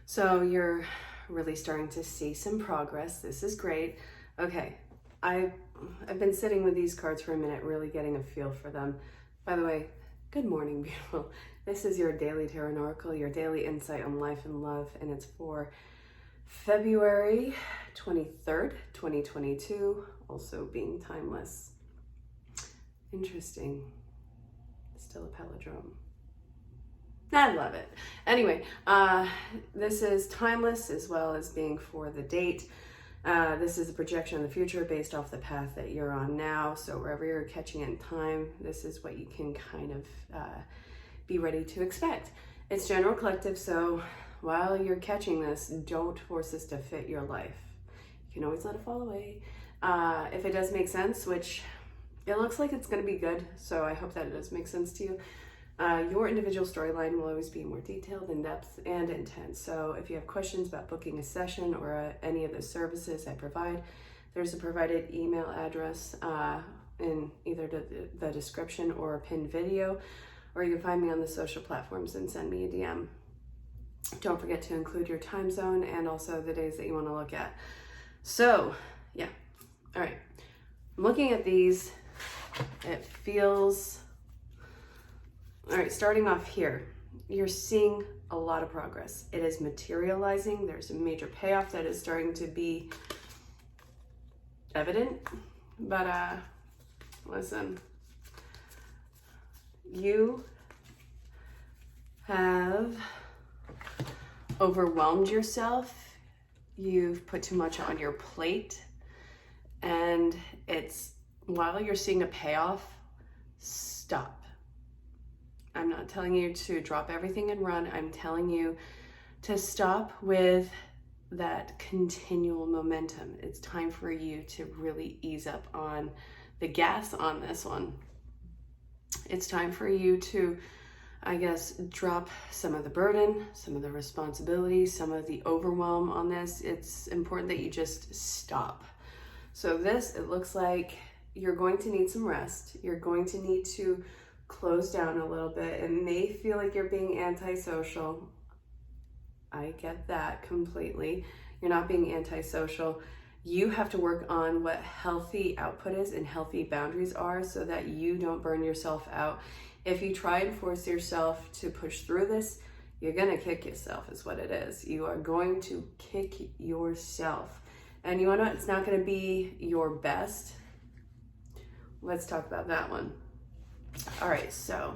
So you're really starting to see some progress. This is great. Okay, I've been sitting with these cards for a minute, really getting a feel for them. By the way, good morning, beautiful. This is your daily tarot oracle, your daily insight on life and love, and it's for February 23rd, 2022, also being timeless. Interesting. Still a palindrome. I love it. Anyway, this is timeless as well as being for the date. This is a projection of the future based off the path that you're on now. So wherever you're catching it in time, this is what you can kind of be ready to expect. It's general collective, so while you're catching this, don't force this to fit your life. You can always let it fall away. If it does make sense, which it looks like it's going to be good, so I hope that it does make sense to you. Your individual storyline will always be more detailed, in depth, and intense. So if you have questions about booking a session or any of the services I provide, there's a provided email address in either the description or a pinned video, or you can find me on the social platforms and send me a DM. Don't forget to include your time zone and also the days that you want to look at. So, yeah. All right. I'm looking at these. It feels... All right, starting off here, you're seeing a lot of progress. It is materializing. There's a major payoff that is starting to be evident. But listen, you have overwhelmed yourself. You've put too much on your plate. And it's, while you're seeing a payoff, stop. I'm not telling you to drop everything and run. I'm telling you to stop with that continual momentum. It's time for you to really ease up on the gas on this one. It's time for you to, I guess, drop some of the burden, some of the responsibility, some of the overwhelm on this. It's important that you just stop. So this, it looks like you're going to need some rest. You're going to need to close down a little bit. It may feel like you're being antisocial. I get that completely. You're not being antisocial. You have to work on what healthy output is and healthy boundaries are so that you don't burn yourself out. If you try and force yourself to push through this, you're gonna kick yourself is what it is. You are going to kick yourself. And you know what? It's not gonna be your best. Let's talk about that one. All right, so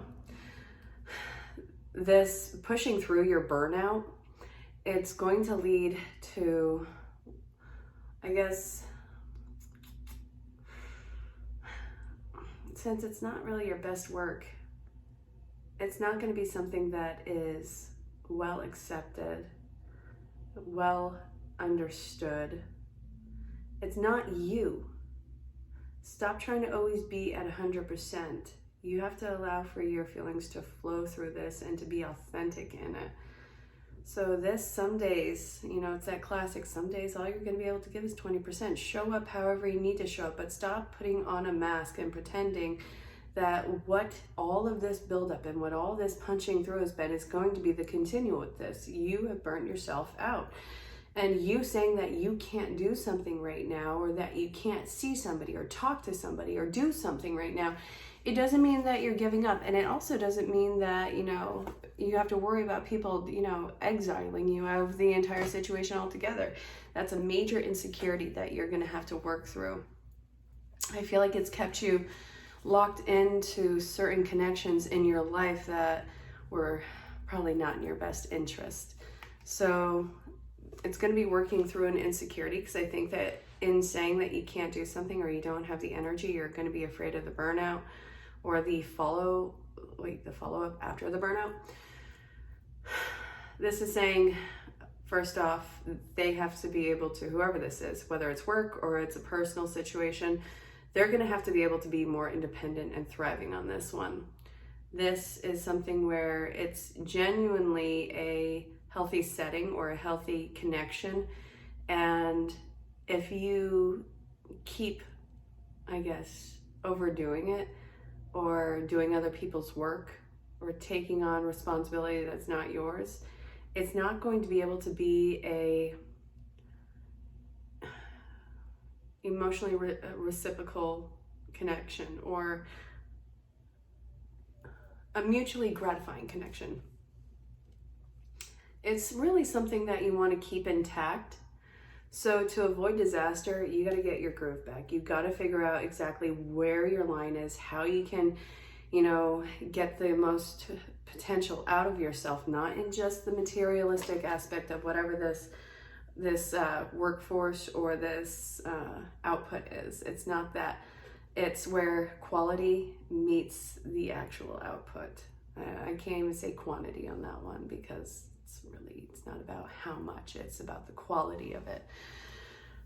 this pushing through your burnout, it's going to lead to, I guess, since it's not really your best work, it's not going to be something that is well accepted, well understood. It's not you. Stop trying to always be at 100%. You have to allow for your feelings to flow through this and to be authentic in it. So this, some days, you know, it's that classic, some days all you're going to be able to give is 20%. Show up however you need to show up, but stop putting on a mask and pretending that what all of this buildup and what all this punching through has been is going to be the continual with this. You have burnt yourself out. And you saying that you can't do something right now, or that you can't see somebody or talk to somebody or do something right now, it doesn't mean that you're giving up. And it also doesn't mean that, you know, you have to worry about people, you know, exiling you out of the entire situation altogether. That's a major insecurity that you're going to have to work through. I feel like it's kept you locked into certain connections in your life that were probably not in your best interest. So it's going to be working through an insecurity, because I think that in saying that you can't do something or you don't have the energy, you're going to be afraid of the burnout or the follow-up after the burnout. This is saying, first off, they have to be able to, whoever this is, whether it's work or it's a personal situation, they're going to have to be able to be more independent and thriving on this one. This is something where it's genuinely a healthy setting or a healthy connection. And if you keep, I guess, overdoing it or doing other people's work or taking on responsibility that's not yours, it's not going to be able to be a emotionally reciprocal connection or a mutually gratifying connection. It's really something that you want to keep intact. So to avoid disaster, you got to get your groove back. You've got to figure out exactly where your line is, how you can, get the most potential out of yourself, not in just the materialistic aspect of whatever this workforce or this output is. It's not that. It's where quality meets the actual output. I can't even say quantity on that one because it's not about how much, it's about the quality of it.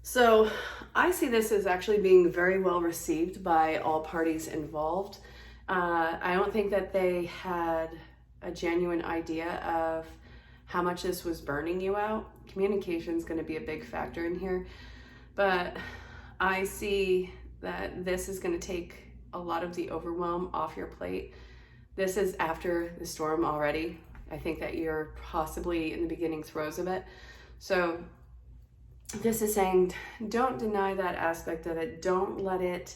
So I see this as actually being very well received by all parties involved. I don't think that they had a genuine idea of how much this was burning you out. Communication is going to be a big factor in here, but I see that this is going to take a lot of the overwhelm off your plate. This is after the storm already. I think that you're possibly in the beginning throes of it. So this is saying, don't deny that aspect of it. Don't let it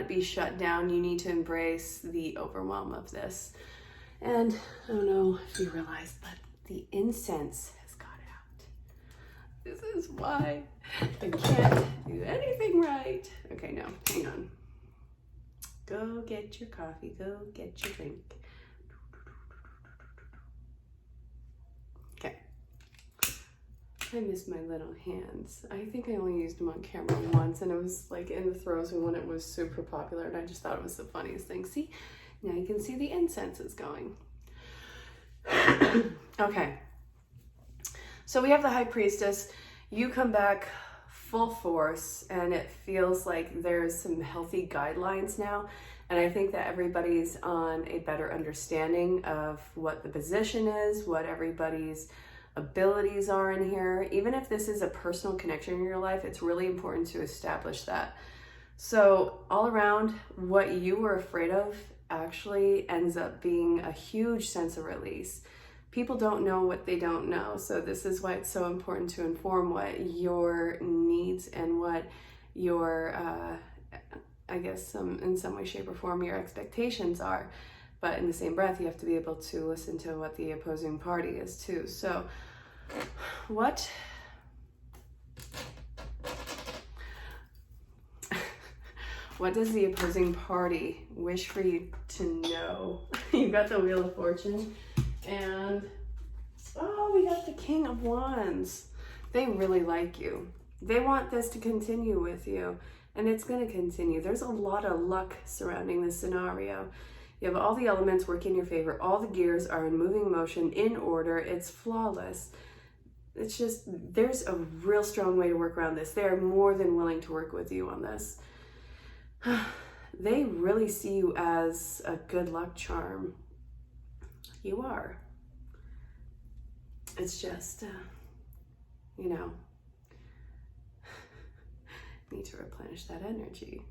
be shut down. You need to embrace the overwhelm of this. And I don't know if you realize, but the incense has got out. This is why I can't do anything right. Okay, no, hang on. Go get your coffee, go get your drink. Okay. I miss my little hands. I think I only used them on camera once, and it was like in the throes of when it was super popular, and I just thought it was the funniest thing. See, now you can see the incense is going. Okay. So we have the High Priestess. You come back full force, and it feels like there's some healthy guidelines now, and I think that everybody's on a better understanding of what the position is, what everybody's abilities are in here. Even if this is a personal connection in your life, it's really important to establish that. So all around, what you were afraid of actually ends up being a huge sense of release. People don't know what they don't know. So this is why it's so important to inform what your needs and what your, in some way, shape, or form, your expectations are. But in the same breath, you have to be able to listen to what the opposing party is too. So what does the opposing party wish for you to know? You got the Wheel of Fortune. And, we got the King of Wands. They really like you. They want this to continue with you, and it's going to continue. There's a lot of luck surrounding this scenario. You have all the elements working in your favor. All the gears are in moving motion, in order. It's flawless. It's just, there's a real strong way to work around this. They are more than willing to work with you on this. They really see you as a good luck charm. You are. It's just, need to replenish that energy.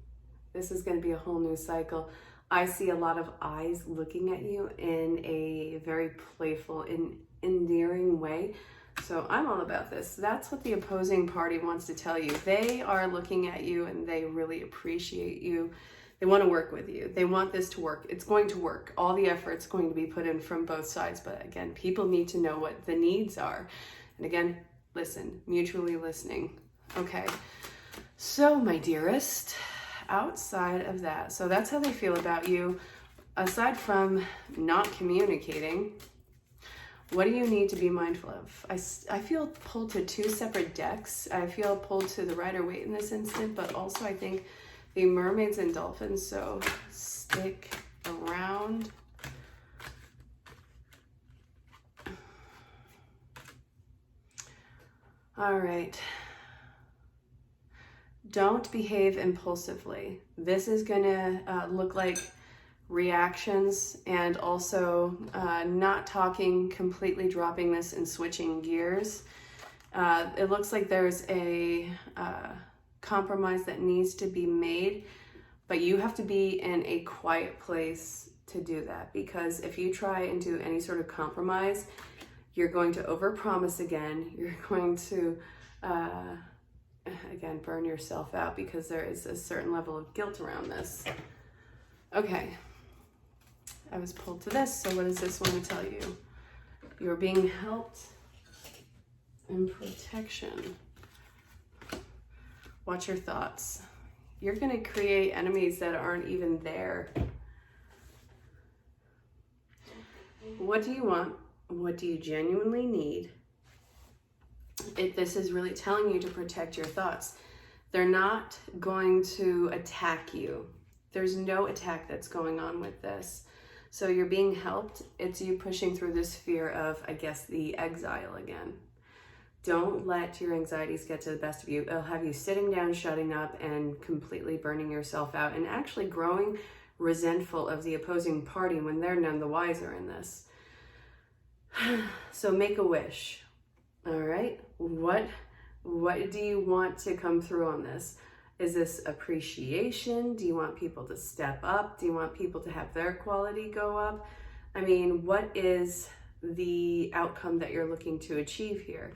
This is going to be a whole new cycle. I see a lot of eyes looking at you in a very playful and endearing way. So I'm all about this. That's what the opposing party wants to tell you. They are looking at you and they really appreciate you. They want to work with you. They want this to work. It's going to work. All the effort's going to be put in from both sides. But again, people need to know what the needs are. And again, listen, mutually listening. Okay. So my dearest, outside of that, so that's how they feel about you. Aside from not communicating, what do you need to be mindful of? I feel pulled to two separate decks. I feel pulled to the Rider-Waite in this instant, but also I think the Mermaids and Dolphins, so stick around. All right. Don't behave impulsively. This is gonna look like reactions and also not talking, completely dropping this and switching gears. It looks like there's a compromise that needs to be made, but you have to be in a quiet place to do that, because if you try and do any sort of compromise, you're going to overpromise again. You're going to, again, burn yourself out, because there is a certain level of guilt around this. Okay, I was pulled to this, so what does this want to tell you? You're being helped in protection. Watch your thoughts. You're going to create enemies that aren't even there. What do you want? What do you genuinely need? This is really telling you to protect your thoughts. They're not going to attack you. There's no attack that's going on with this. So you're being helped. It's you pushing through this fear of, I guess, the exile again. Don't let your anxieties get to the best of you. It'll have you sitting down, shutting up, and completely burning yourself out, and actually growing resentful of the opposing party when they're none the wiser in this. So make a wish. All right? What do you want to come through on this? Is this appreciation? Do you want people to step up? Do you want people to have their quality go up? I mean, what is the outcome that you're looking to achieve here?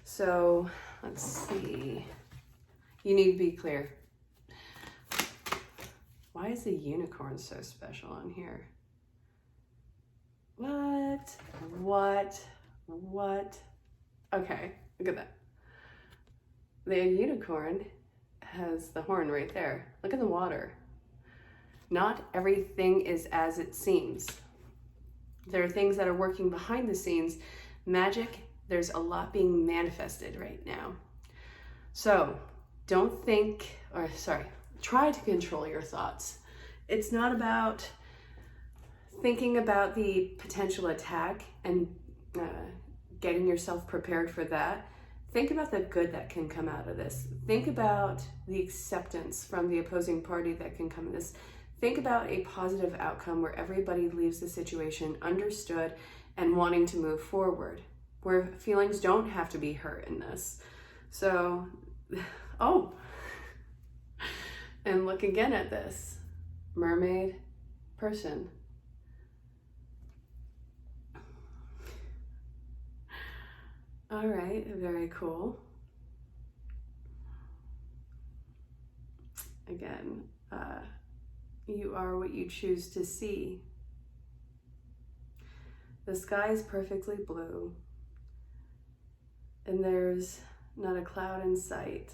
So let's see. You need to be clear. Why is the unicorn so special on here? What? Okay, look at that. The unicorn has the horn right there. Look at the water. Not everything is as it seems. There are things that are working behind the scenes. Magic, there's a lot being manifested right now. So try to control your thoughts. It's not about thinking about the potential attack and getting yourself prepared for that. Think about the good that can come out of this. Think about the acceptance from the opposing party that can come in this. Think about a positive outcome where everybody leaves the situation understood and wanting to move forward, where feelings don't have to be hurt in this. So, and look again at this. Mermaid, person. All right, very cool. Again, you are what you choose to see. The sky is perfectly blue, and there's not a cloud in sight.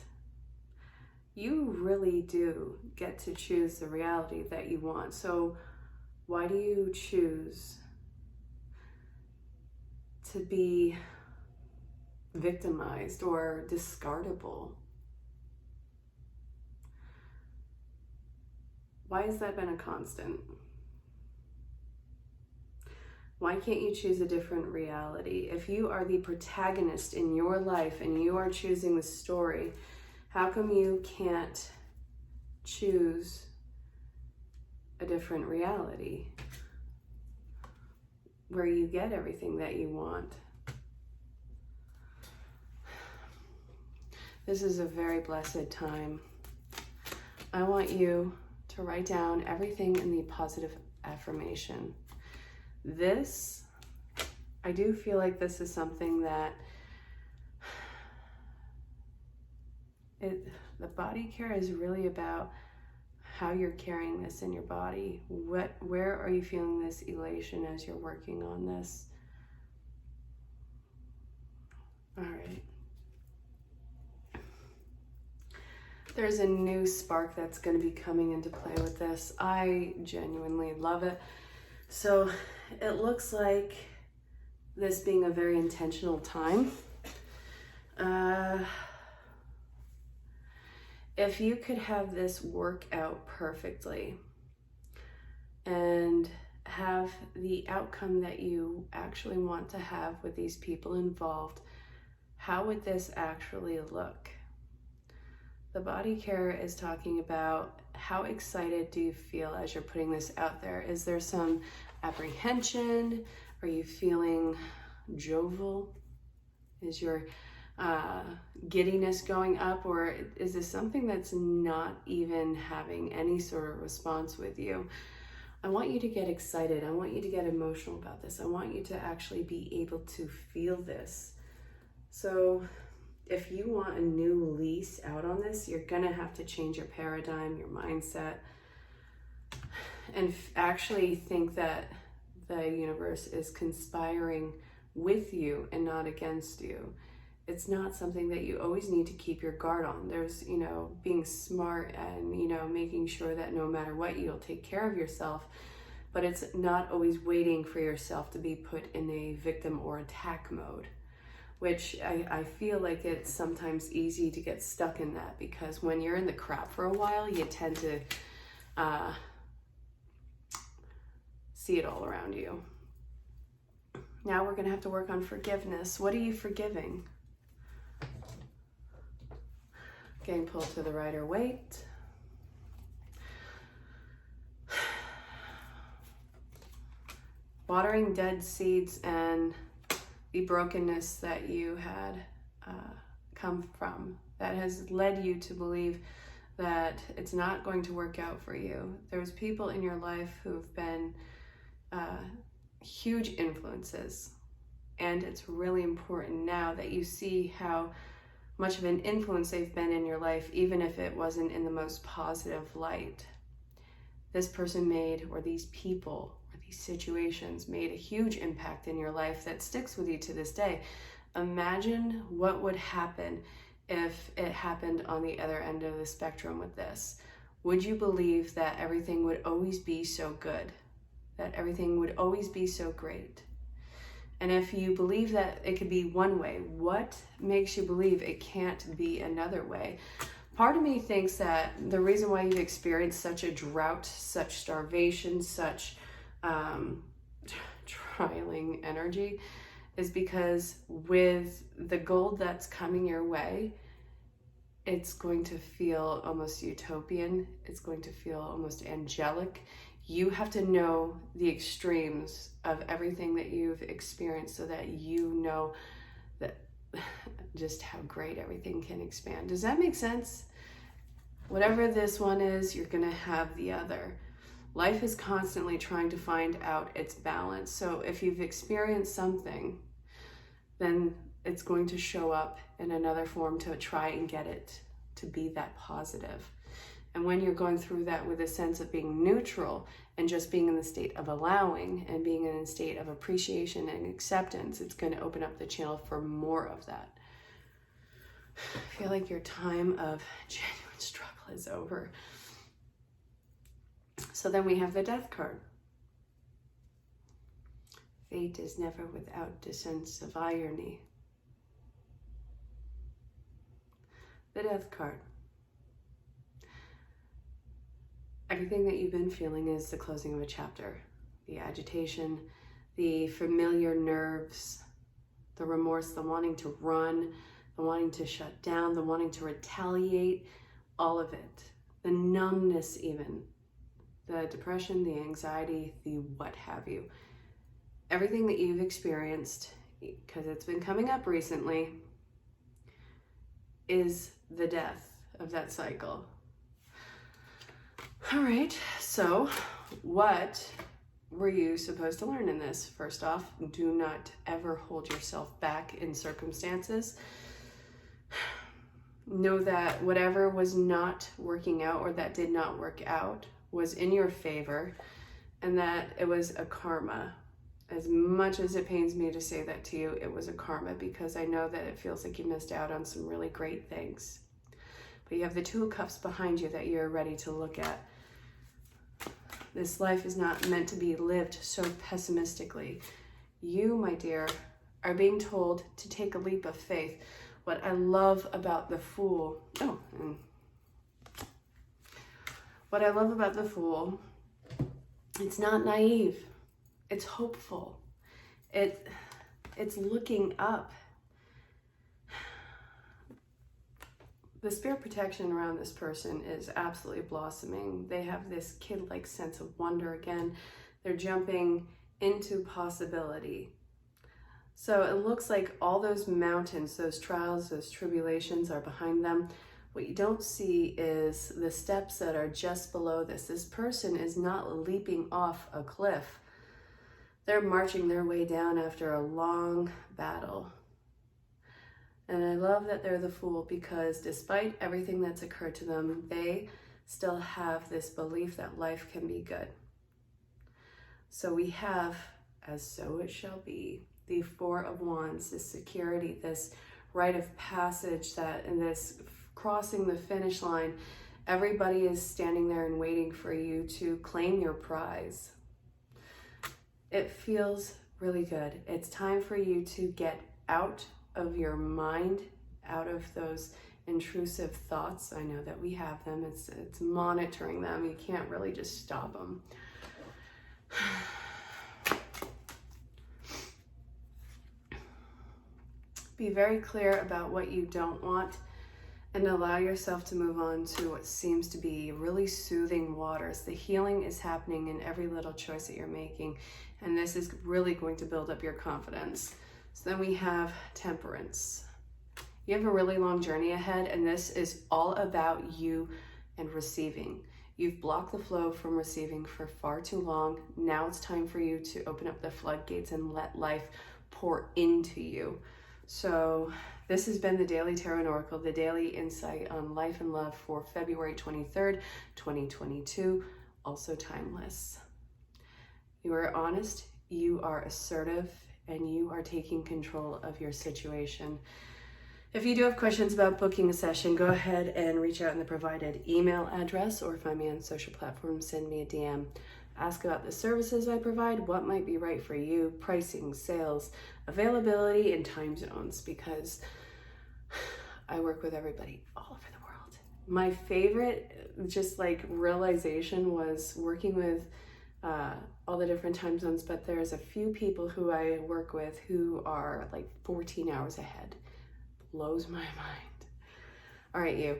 You really do get to choose the reality that you want. So why do you choose to be victimized or discardable? Why has that been a constant? Why can't you choose a different reality? If you are the protagonist in your life and you are choosing the story, how come you can't choose a different reality where you get everything that you want? This is a very blessed time. I want you to write down everything in the positive affirmation. This, I do feel like this is something that the body care is really about how you're carrying this in your body. Where are you feeling this elation as you're working on this? All right. There's a new spark that's going to be coming into play with this. I genuinely love it. So it looks like this being a very intentional time. If you could have this work out perfectly and have the outcome that you actually want to have with these people involved, how would this actually look? The body care is talking about how excited do you feel as you're putting this out there? Is there some apprehension? Are you feeling jovial? Is your giddiness going up, or is this something that's not even having any sort of response with you? I want you to get excited. I want you to get emotional about this. I want you to actually be able to feel this. So if you want a new lease out on this, you're going to have to change your paradigm, your mindset, and actually think that the universe is conspiring with you and not against you. It's not something that you always need to keep your guard on. There's, being smart and, making sure that no matter what, you'll take care of yourself. But it's not always waiting for yourself to be put in a victim or attack mode, which I feel like it's sometimes easy to get stuck in that, because when you're in the crap for a while, you tend to see it all around you. Now we're going to have to work on forgiveness. What are you forgiving? Getting pulled to the Rider-Waite. Watering dead seeds and the brokenness that you had come from, that has led you to believe that it's not going to work out for you. There's people in your life who've been huge influences, and it's really important now that you see how much of an influence they've been in your life, even if it wasn't in the most positive light. This person made, or these people, or these situations made a huge impact in your life that sticks with you to this day. Imagine what would happen if it happened on the other end of the spectrum with this. Would you believe that everything would always be so good? That everything would always be so great? And if you believe that it could be one way, what makes you believe it can't be another way? Part of me thinks that the reason why you've experienced such a drought, such starvation, such trialing energy is because with the gold that's coming your way, it's going to feel almost utopian. It's going to feel almost angelic. You have to know the extremes of everything that you've experienced so that you know that just how great everything can expand. Does that make sense? Whatever this one is, you're going to have the other. Life is constantly trying to find out its balance. So if you've experienced something, then it's going to show up in another form to try and get it to be that positive. And when you're going through that with a sense of being neutral and just being in the state of allowing and being in a state of appreciation and acceptance, it's going to open up the channel for more of that. I feel like your time of genuine struggle is over. So then we have the Death card. Fate is never without a sense of irony. The Death card. Everything that you've been feeling is the closing of a chapter. The agitation, the familiar nerves, the remorse, the wanting to run, the wanting to shut down, the wanting to retaliate, all of it. The numbness even. The depression, the anxiety, the what have you. Everything that you've experienced, because it's been coming up recently, is the death of that cycle. All right, so what were you supposed to learn in this? First off, do not ever hold yourself back in circumstances. Know that whatever was not working out or that did not work out was in your favor, and that it was a karma. As much as it pains me to say that to you, it was a karma, because I know that it feels like you missed out on some really great things. But you have the Two of Cups behind you that you're ready to look at. This life is not meant to be lived so pessimistically. You, my dear, are being told to take a leap of faith. What I love about the Fool, what I love about the Fool, it's not naive. It's hopeful. It's looking up. The spirit protection around this person is absolutely blossoming. They have this kid-like sense of wonder again. They're jumping into possibility. So it looks like all those mountains, those trials, those tribulations are behind them, What you don't see is the steps that are just below this. This person is not leaping off a cliff. They're marching their way down after a long battle. And I love that they're the Fool, because despite everything that's occurred to them, they still have this belief that life can be good. So we have, as so it shall be, the Four of Wands, this security, this rite of passage, that in this crossing the finish line, everybody is standing there and waiting for you to claim your prize. It feels really good. It's time for you to get out of your mind, out of those intrusive thoughts. I know that we have them. It's monitoring them. You can't really just stop them. Be very clear about what you don't want and allow yourself to move on to what seems to be really soothing waters. The healing is happening in every little choice that you're making, and this is really going to build up your confidence. So then we have Temperance. You have a really long journey ahead, and this is all about you and receiving. You've blocked the flow from receiving for far too long. Now it's time for you to open up the floodgates and let life pour into you. So this has been the Daily Tarot and Oracle, the daily insight on life and love for February 23rd, 2022, also timeless. You are honest, you are assertive, and you are taking control of your situation. If you do have questions about booking a session, go ahead and reach out in the provided email address or find me on social platforms, send me a DM. Ask about the services I provide, what might be right for you, pricing, sales, availability, and time zones, because I work with everybody all over the world. My favorite just like realization was working with all the different time zones, but there's a few people who I work with who are like 14 hours ahead. Blows my mind. All right, you.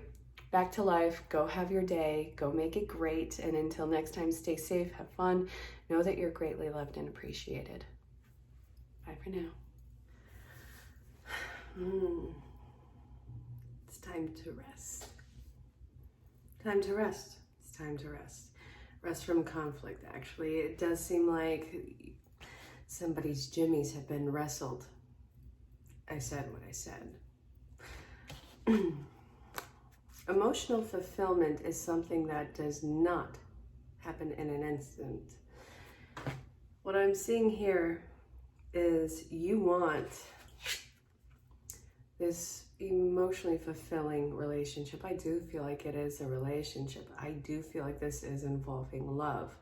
Back to life. Go have your day. Go make it great. And until next time, stay safe, have fun. Know that you're greatly loved and appreciated. Bye for now. It's time to rest. Time to rest. It's time to rest. Rest from conflict, actually. It does seem like somebody's jimmies have been wrestled. I said what I said. Emotional fulfillment is something that does not happen in an instant. What I'm seeing here is you want this emotionally fulfilling relationship. I do feel like it is a relationship. I do feel like this is involving love.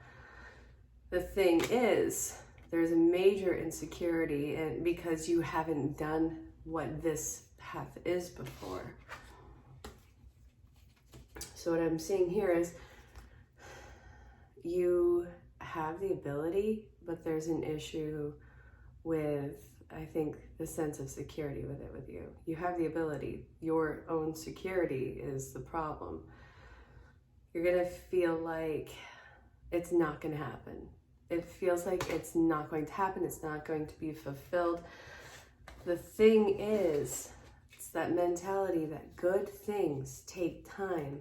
The thing is, there's a major insecurity, and because you haven't done what this path is before. So what I'm seeing here is you have the ability, but there's an issue with, I think, the sense of security with you. You have the ability. Your own security is the problem. You're going to feel like it's not going to happen. It feels like it's not going to happen. It's not going to be fulfilled. The thing is, it's that mentality that good things take time.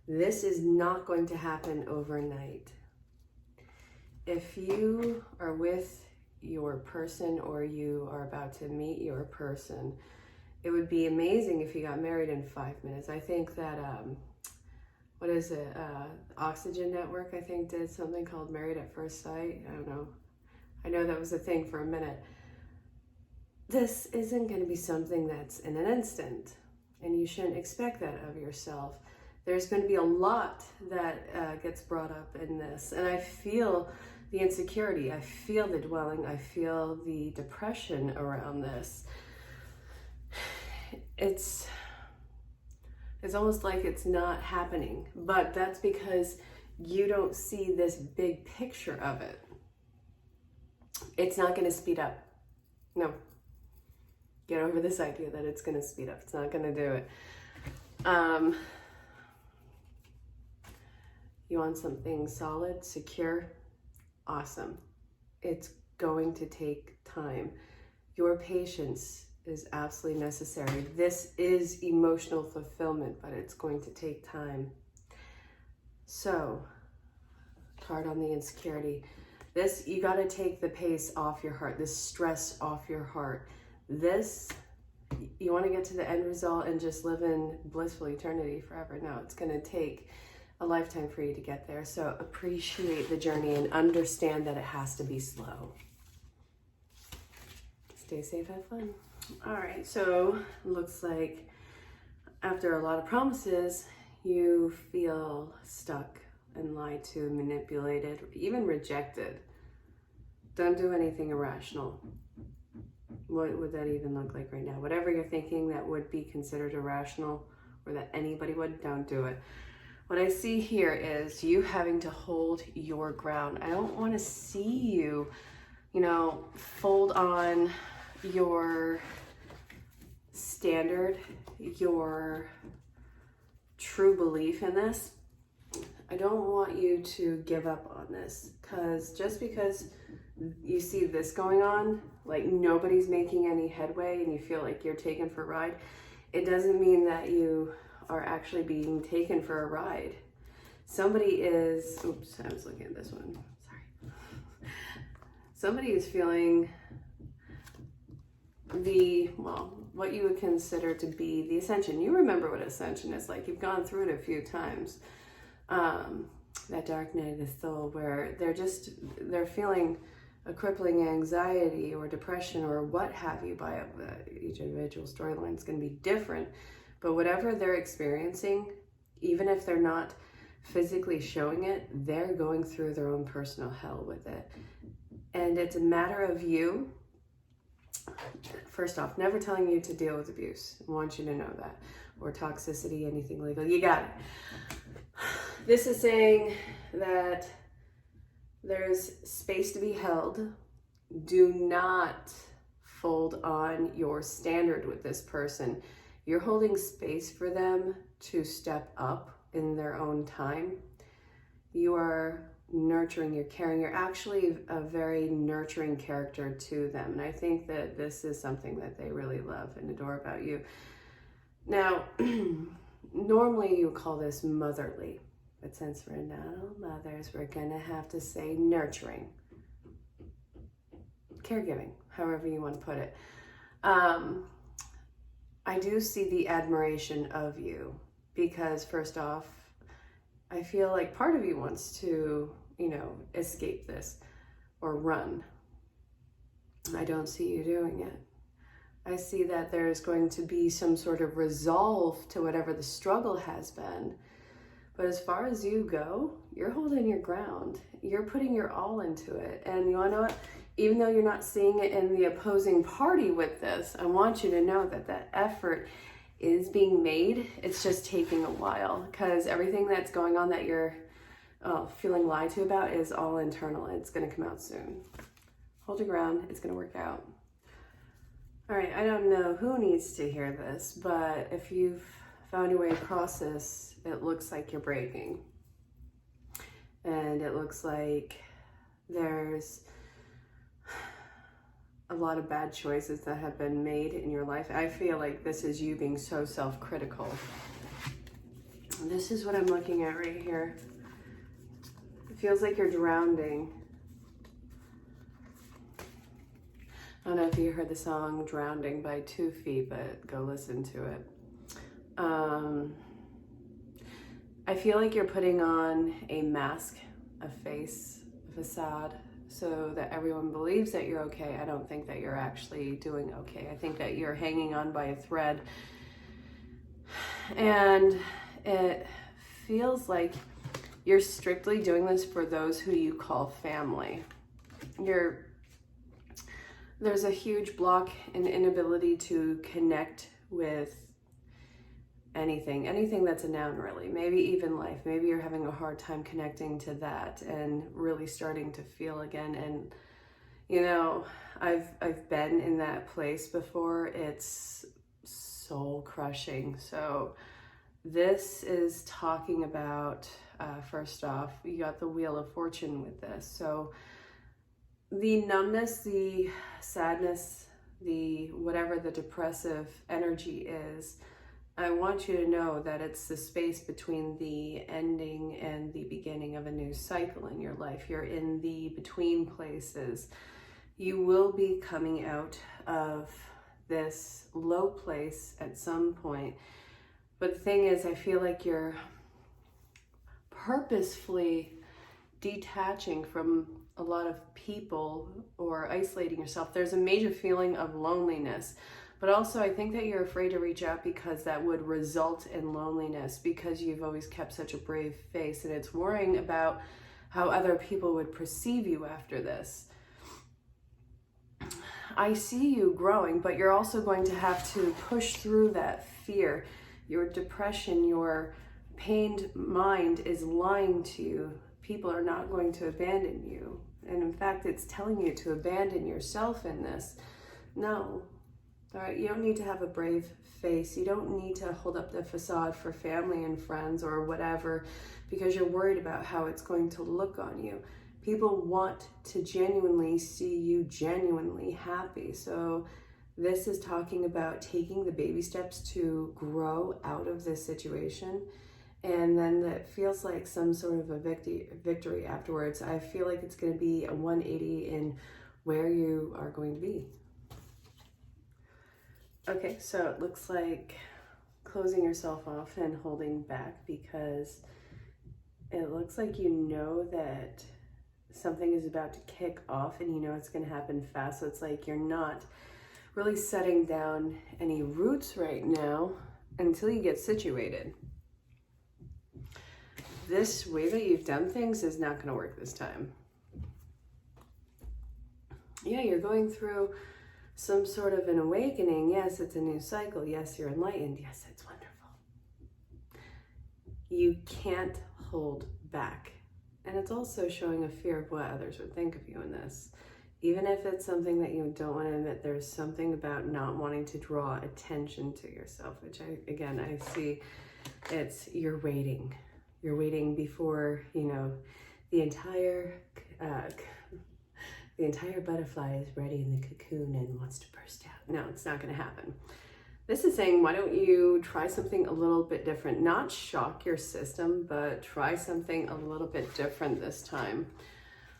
This is not going to happen overnight. If you are with your person or you are about to meet your person, it would be amazing if you got married in 5 minutes. I think that, what is it? Oxygen Network, I think, did something called Married at First Sight. I don't know. I know that was a thing for a minute. This isn't going to be something that's in an instant, and you shouldn't expect that of yourself. There's going to be a lot that gets brought up in this, and I feel the insecurity, I feel the dwelling, I feel the depression around this. It's almost like it's not happening, but that's because you don't see this big picture of it. It's not going to speed up. No. Get over this idea that it's going to speed up. It's not going to do it. You want something solid, secure, awesome. It's going to take time. Your patience is absolutely necessary. This is emotional fulfillment, but it's going to take time. So, card on the insecurity. This, you got to take the pace off your heart, this stress off your heart. This, you want to get to the end result and just live in blissful eternity forever. No, it's going to take a lifetime for you to get there. So appreciate the journey and understand that it has to be slow. Stay safe, have fun. All right, so looks like after a lot of promises, you feel stuck and lied to, manipulated, even rejected. Don't do anything irrational. What would that even look like right now? Whatever you're thinking that would be considered irrational or that anybody would, don't do it. What I see here is you having to hold your ground. I don't want to see you, fold on your standard, your true belief in this. I don't want you to give up on this, because just because you see this going on, like nobody's making any headway and you feel like you're taken for a ride, it doesn't mean that you are actually being taken for a ride. Somebody is, oops, I was looking at this one, sorry. Somebody is feeling what you would consider to be the ascension. You remember what ascension is like. You've gone through it a few times. That dark night of the soul, where they're feeling a crippling anxiety or depression or what have you. By each individual storyline is going to be different, but whatever they're experiencing, even if they're not physically showing it, they're going through their own personal hell with it. And it's a matter of you, first off, never telling you to deal with abuse. I want you to know that. Or toxicity, anything legal. You got it. This is saying that there's space to be held. Do not fold on your standard with this person. You're holding space for them to step up in their own time. You are nurturing, you're caring, you're actually a very nurturing character to them. And I think that this is something that they really love and adore about you. Now, normally you call this motherly, but since we're not all mothers, we're gonna have to say nurturing. Caregiving, however you want to put it. I do see the admiration of you, because first off, I feel like part of you wants to, escape this or run. I don't see you doing it. I see that there's going to be some sort of resolve to whatever the struggle has been. But as far as you go, you're holding your ground. You're putting your all into it. And you want to know what? Even though you're not seeing it in the opposing party with this, I want you to know that that effort is being made. It's just taking a while, because everything that's going on that you're feeling lied to about is all internal. It's going to come out soon. Hold your ground. It's going to work out. All right, I don't know who needs to hear this, but if you've found your way across this, it looks like you're breaking. And it looks like there's a lot of bad choices that have been made in your life. I feel like this is you being so self-critical. This is what I'm looking at right here. It feels like you're drowning. I don't know if you heard the song Drowning by 2 Feet, but go listen to it. I feel like you're putting on a mask, a face, a facade, so that everyone believes that you're okay. I don't think that you're actually doing okay. I think that you're hanging on by a thread. And it feels like you're strictly doing this for those who you call family. There's a huge block and inability to connect with anything that's a noun, really. Maybe even life. Maybe you're having a hard time connecting to that and really starting to feel again. And I've been in that place before. It's soul crushing. So this is talking about, first off, you got the Wheel of Fortune with this. So the numbness, the sadness, whatever the depressive energy is, I want you to know that it's the space between the ending and the beginning of a new cycle in your life. You're in the between places. You will be coming out of this low place at some point. But the thing is, I feel like you're purposefully detaching from a lot of people or isolating yourself. There's a major feeling of loneliness. But also, I think that you're afraid to reach out because that would result in loneliness, because you've always kept such a brave face, and it's worrying about how other people would perceive you after this. I see you growing, but you're also going to have to push through that fear. Your depression, your pained mind is lying to you. People are not going to abandon you. And in fact, it's telling you to abandon yourself in this. No. All right, you don't need to have a brave face. You don't need to hold up the facade for family and friends or whatever because you're worried about how it's going to look on you. People want to genuinely see you genuinely happy. So this is talking about taking the baby steps to grow out of this situation. And then that feels like some sort of a victory afterwards. I feel like it's going to be a 180 in where you are going to be. Okay, so it looks like closing yourself off and holding back because it looks like you know that something is about to kick off and you know it's going to happen fast. So it's like you're not really setting down any roots right now until you get situated. This way that you've done things is not going to work this time. Yeah, you're going through some sort of an awakening. Yes, it's a new cycle. Yes, you're enlightened. Yes, it's wonderful. You can't hold back. And it's also showing a fear of what others would think of you in this. Even if it's something that you don't want to admit, there's something about not wanting to draw attention to yourself, which I see it's you're waiting. You're waiting before, the entire butterfly is ready in the cocoon and wants to burst out. No, it's not going to happen. This is saying, why don't you try something a little bit different? Not shock your system, but try something a little bit different this time.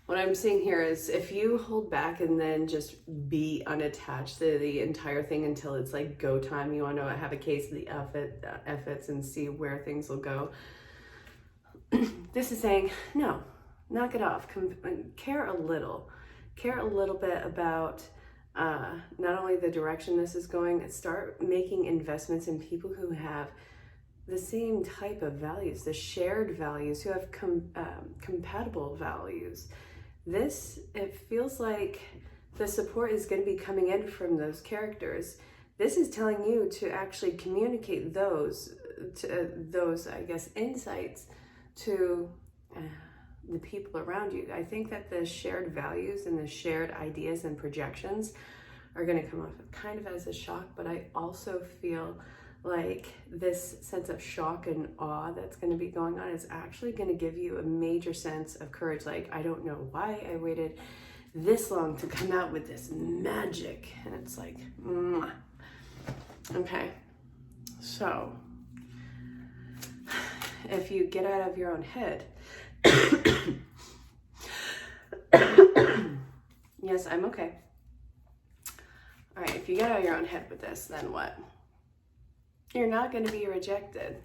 What I'm seeing here is if you hold back and then just be unattached to the entire thing until it's like go time, you want to have a case of the efforts and see where things will go. This is saying, no, knock it off. Care a little bit about not only the direction this is going, start making investments in people who have the same type of values, the shared values, who have compatible values. It feels like the support is going to be coming in from those characters. This is telling you to actually communicate those insights to the people around you. I think that the shared values and the shared ideas and projections are going to come off kind of as a shock, but I also feel like this sense of shock and awe that's going to be going on is actually going to give you a major sense of courage. Like, I don't know why I waited this long to come out with this magic. And it's like, okay. So if you get out of your own head, yes, I'm okay. All right, if you get out of your own head with this, then what? You're not going to be rejected.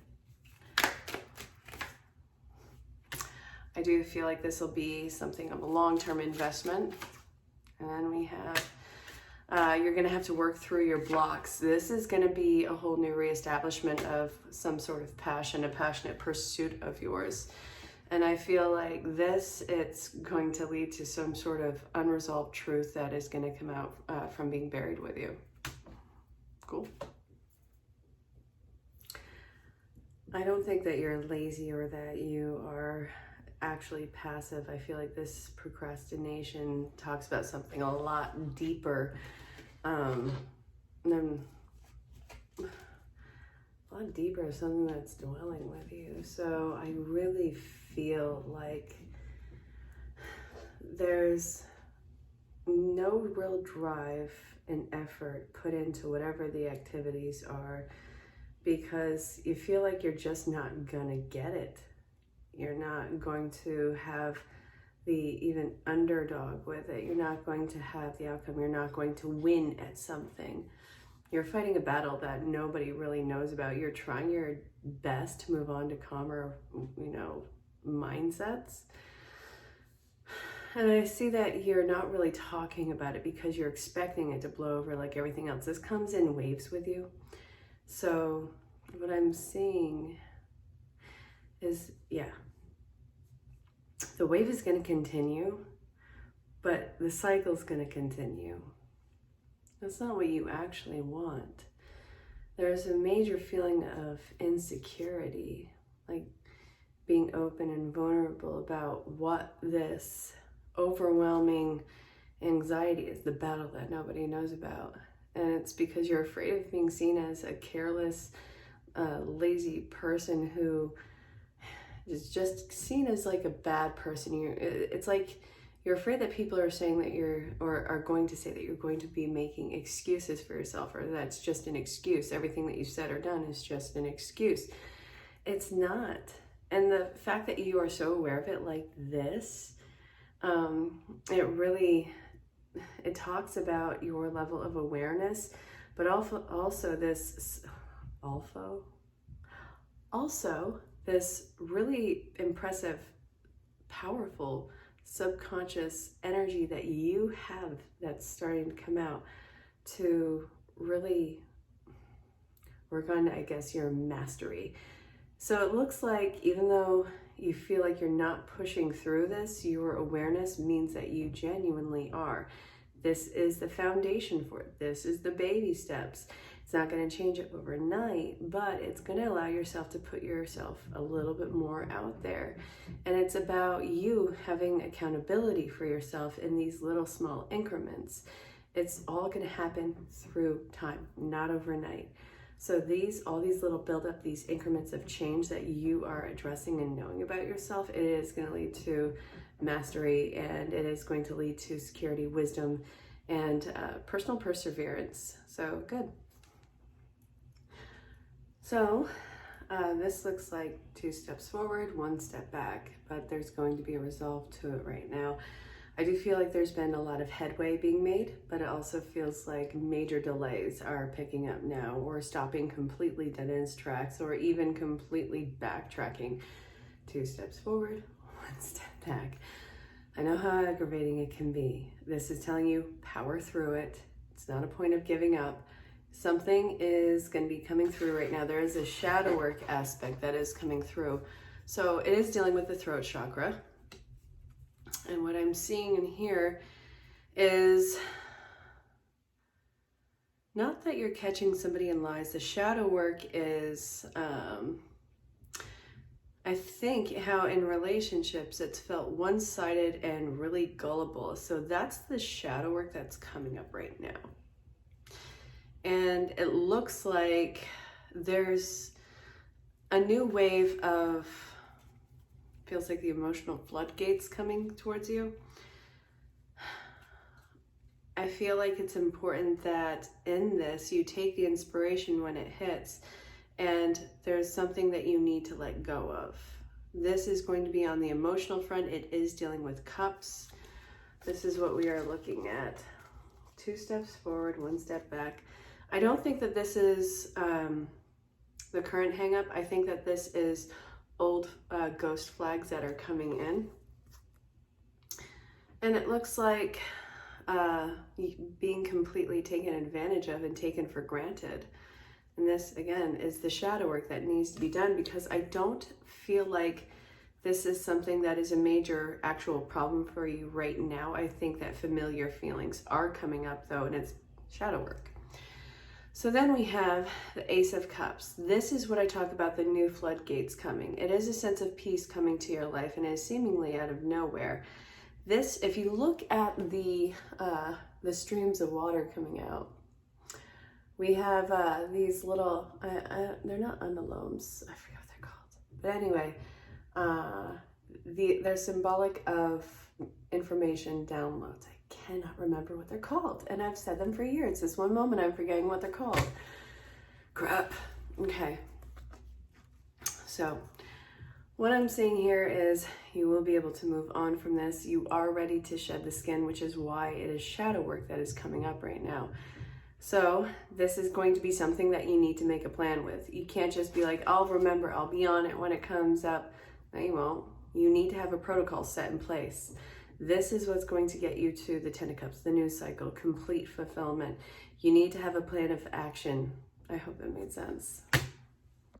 I do feel like this will be something of a long-term investment. And then we have, you're going to have to work through your blocks. This is going to be a whole new reestablishment of some sort of passion, a passionate pursuit of yours. And I feel like it's going to lead to some sort of unresolved truth that is going to come out from being buried with you. Cool. I don't think that you're lazy or that you are actually passive. I feel like this procrastination talks about something a lot deeper something that's dwelling with you. So I really feel like there's no real drive and effort put into whatever the activities are, because you feel like you're just not gonna get it. You're not going to have the even underdog with it. You're not going to have the outcome. You're not going to win at something. You're fighting a battle that nobody really knows about. You're trying your best to move on to calmer, mindsets. And I see that you're not really talking about it because you're expecting it to blow over like everything else. This comes in waves with you. So what I'm seeing is, the wave is going to continue, but the cycle's going to continue. That's not what you actually want. There's a major feeling of insecurity, like being open and vulnerable about what this overwhelming anxiety is, the battle that nobody knows about. And it's because you're afraid of being seen as a careless, lazy person who is just seen as like a bad person. It's like you're afraid that people are saying that are going to say that you're going to be making excuses for yourself, or that's just an excuse. Everything that you've said or done is just an excuse. It's not. And the fact that you are so aware of it like this, it talks about your level of awareness, but also this really impressive, powerful subconscious energy that you have that's starting to come out to really work on, I guess, your mastery. So it looks like even though you feel like you're not pushing through this, your awareness means that you genuinely are. This is the foundation for it. This is the baby steps. It's not going to change it overnight, but it's going to allow yourself to put yourself a little bit more out there. And it's about you having accountability for yourself in these little small increments. It's all going to happen through time, not overnight. So all these little build-up, these increments of change that you are addressing and knowing about yourself, it is going to lead to mastery, and it is going to lead to security, wisdom, and personal perseverance. So good. So this looks like 2 steps forward, 1 step back, but there's going to be a resolve to it right now. I do feel like there's been a lot of headway being made, but it also feels like major delays are picking up now, or stopping completely dead in its tracks, or even completely backtracking. 2 steps forward, 1 step back. I know how aggravating it can be. This is telling you, power through it. It's not a point of giving up. Something is going to be coming through right now. There is a shadow work aspect that is coming through. So it is dealing with the throat chakra. And what I'm seeing in here is not that you're catching somebody in lies. The shadow work is, I think, how in relationships it's felt one-sided and really gullible. So that's the shadow work that's coming up right now. And it looks like there's a new wave of, feels like the emotional floodgates coming towards you. I feel like it's important that in this you take the inspiration when it hits, and there's something that you need to let go of. This is going to be on the emotional front. It is dealing with cups. This is what we are looking at. 2 steps forward, 1 step back. I don't think that this is the current hang up. I think that this is old ghost flags that are coming in. And it looks like being completely taken advantage of and taken for granted. And this, again, is the shadow work that needs to be done, because I don't feel like this is something that is a major actual problem for you right now. I think that familiar feelings are coming up, though, and it's shadow work. So then we have the Ace of Cups. This is what I talk about, the new floodgates coming. It is a sense of peace coming to your life, and it is seemingly out of nowhere. This, if you look at the streams of water coming out, we have these little, they're not underlomes, I forget what they're called. But anyway, they're symbolic of information downloads, I cannot remember what they're called. And I've said them for years. This one moment I'm forgetting what they're called. Crap. Okay. So what I'm saying here is you will be able to move on from this. You are ready to shed the skin, which is why it is shadow work that is coming up right now. So this is going to be something that you need to make a plan with. You can't just be like, I'll remember, I'll be on it when it comes up. No, you won't. You need to have a protocol set in place. This is what's going to get you to the Ten of Cups, the news cycle, complete fulfillment. You need to have a plan of action. I hope that made sense.